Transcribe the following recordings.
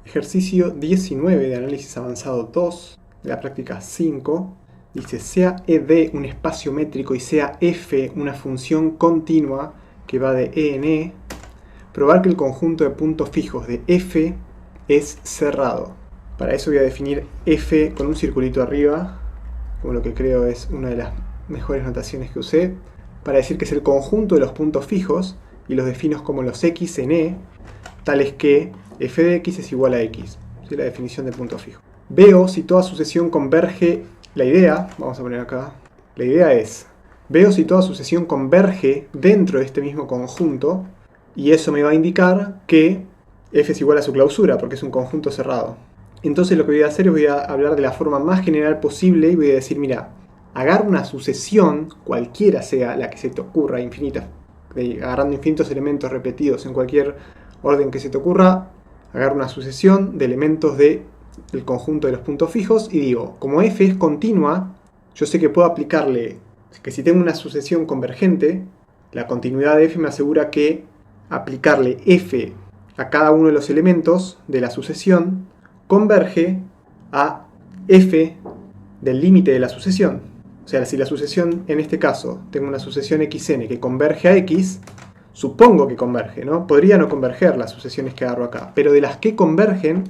Ejercicio 19 de análisis avanzado 2, de la práctica 5, dice: sea ED un espacio métrico y sea F una función continua que va de E en E, probar que el conjunto de puntos fijos de F es cerrado. Para eso voy a definir F con un circulito arriba, como lo que creo es una de las mejores notaciones que usé, para decir que es el conjunto de los puntos fijos, y los defino como los X en E, tales que f de x es igual a x. ¿Sí? La definición de punto fijo. Veo si toda sucesión converge. La idea, vamos a poner acá, la idea es, veo si toda sucesión converge dentro de este mismo conjunto, y eso me va a indicar que f es igual a su clausura, porque es un conjunto cerrado. Entonces lo que voy a hacer es voy a hablar de la forma más general posible y voy a decir, mira, agarra una sucesión, cualquiera sea la que se te ocurra, infinita, agarrando infinitos elementos repetidos en cualquier orden que se te ocurra, agarro una sucesión de elementos del conjunto de los puntos fijos y digo, como f es continua, yo sé que puedo aplicarle, que si tengo una sucesión convergente, la continuidad de f me asegura que aplicarle f a cada uno de los elementos de la sucesión converge a f del límite de la sucesión. O sea, si la sucesión, en este caso, tengo una sucesión xn que converge a x, supongo que converge, ¿no? Podría no converger las sucesiones que agarro acá, pero de las que convergen,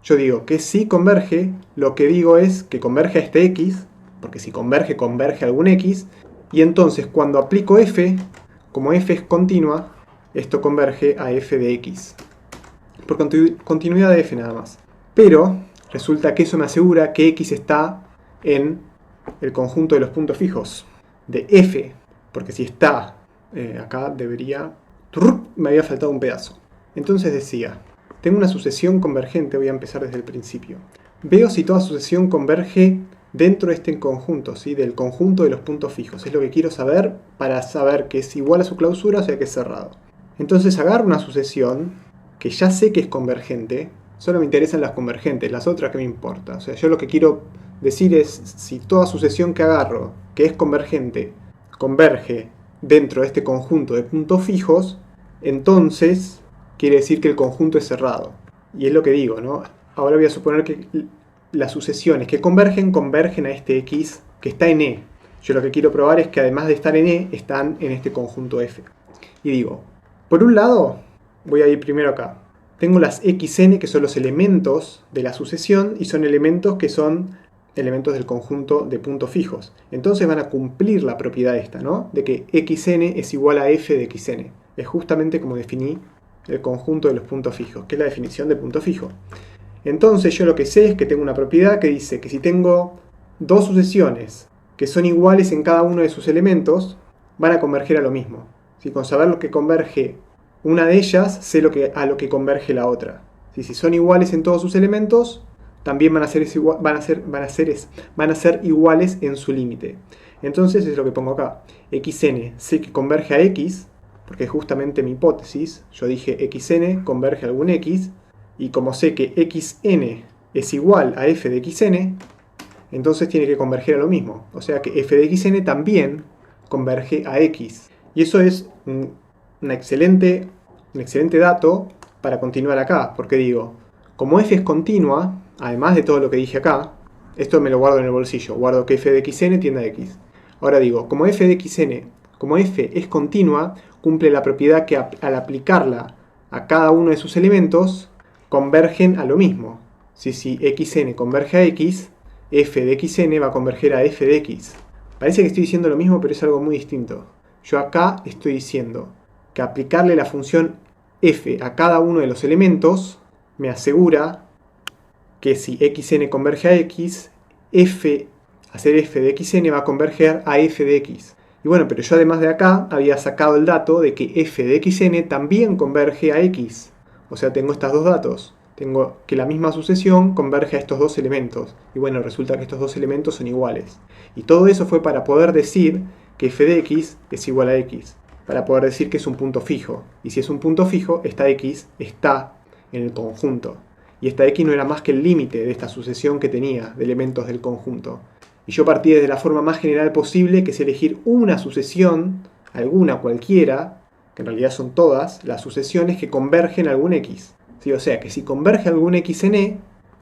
yo digo que si converge, lo que digo es que converge a este x, porque si converge, converge a algún x, y entonces cuando aplico f, como f es continua, esto converge a f de x. Por continuidad de f nada más. Pero resulta que eso me asegura que x está en el conjunto de los puntos fijos de f, porque si está acá debería... me había faltado un pedazo. Entonces decía, tengo una sucesión convergente, voy a empezar desde el principio. Veo si toda sucesión converge dentro de este conjunto, ¿sí? Del conjunto de los puntos fijos. Es lo que quiero saber para saber que es igual a su clausura, o sea que es cerrado. Entonces agarro una sucesión que ya sé que es convergente, solo me interesan las convergentes, las otras que me importa. O sea, yo lo que quiero decir es, si toda sucesión que agarro, que es convergente, converge dentro de este conjunto de puntos fijos, entonces quiere decir que el conjunto es cerrado. Y es lo que digo, ¿no? Ahora voy a suponer que las sucesiones que convergen a este x que está en E. Yo lo que quiero probar es que además de estar en E, están en este conjunto F. Y digo, por un lado, voy a ir primero acá. Tengo las xn, que son los elementos de la sucesión, y son elementos que son elementos del conjunto de puntos fijos. Entonces van a cumplir la propiedad esta, ¿no? De que xn es igual a f de xn. Es justamente como definí el conjunto de los puntos fijos, que es la definición de punto fijo. Entonces yo lo que sé es que tengo una propiedad que dice que si tengo dos sucesiones que son iguales en cada uno de sus elementos, van a converger a lo mismo. Si con saber lo que converge una de ellas, sé a lo que converge la otra. Si son iguales en todos sus elementos, también van a ser iguales en su límite. Entonces es lo que pongo acá. xn sé que converge a x, porque es justamente mi hipótesis. Yo dije xn converge a algún x, y como sé que xn es igual a f de xn, entonces tiene que converger a lo mismo. O sea que f de xn también converge a x. Y eso es un excelente dato para continuar acá, porque digo, como f es continua, además de todo lo que dije acá, esto me lo guardo en el bolsillo, guardo que f de xn tiende a x. Ahora digo, como f de xn, como f es continua, cumple la propiedad que al aplicarla a cada uno de sus elementos, convergen a lo mismo. Si xn converge a x, f de xn va a converger a f de x. Parece que estoy diciendo lo mismo, pero es algo muy distinto. Yo acá estoy diciendo que aplicarle la función f a cada uno de los elementos me asegura que si xn converge a x, hacer f de xn va a converger a f de x. Y bueno, pero yo además de acá había sacado el dato de que f de xn también converge a x. O sea, tengo estos dos datos. Tengo que la misma sucesión converge a estos dos elementos. Y bueno, resulta que estos dos elementos son iguales. Y todo eso fue para poder decir que f de x es igual a x. Para poder decir que es un punto fijo. Y si es un punto fijo, esta x está en el conjunto. Y esta x no era más que el límite de esta sucesión que tenía de elementos del conjunto. Y yo partí desde la forma más general posible, que es elegir una sucesión, alguna cualquiera, que en realidad son todas, las sucesiones que convergen a algún x. ¿Sí? O sea que si converge algún x en E,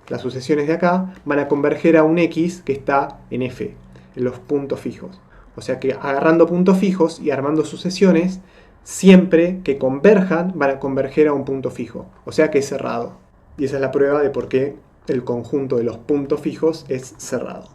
las sucesiones de acá van a converger a un x que está en F, en los puntos fijos. O sea que agarrando puntos fijos y armando sucesiones, siempre que converjan van a converger a un punto fijo. O sea que es cerrado. Y esa es la prueba de por qué el conjunto de los puntos fijos es cerrado.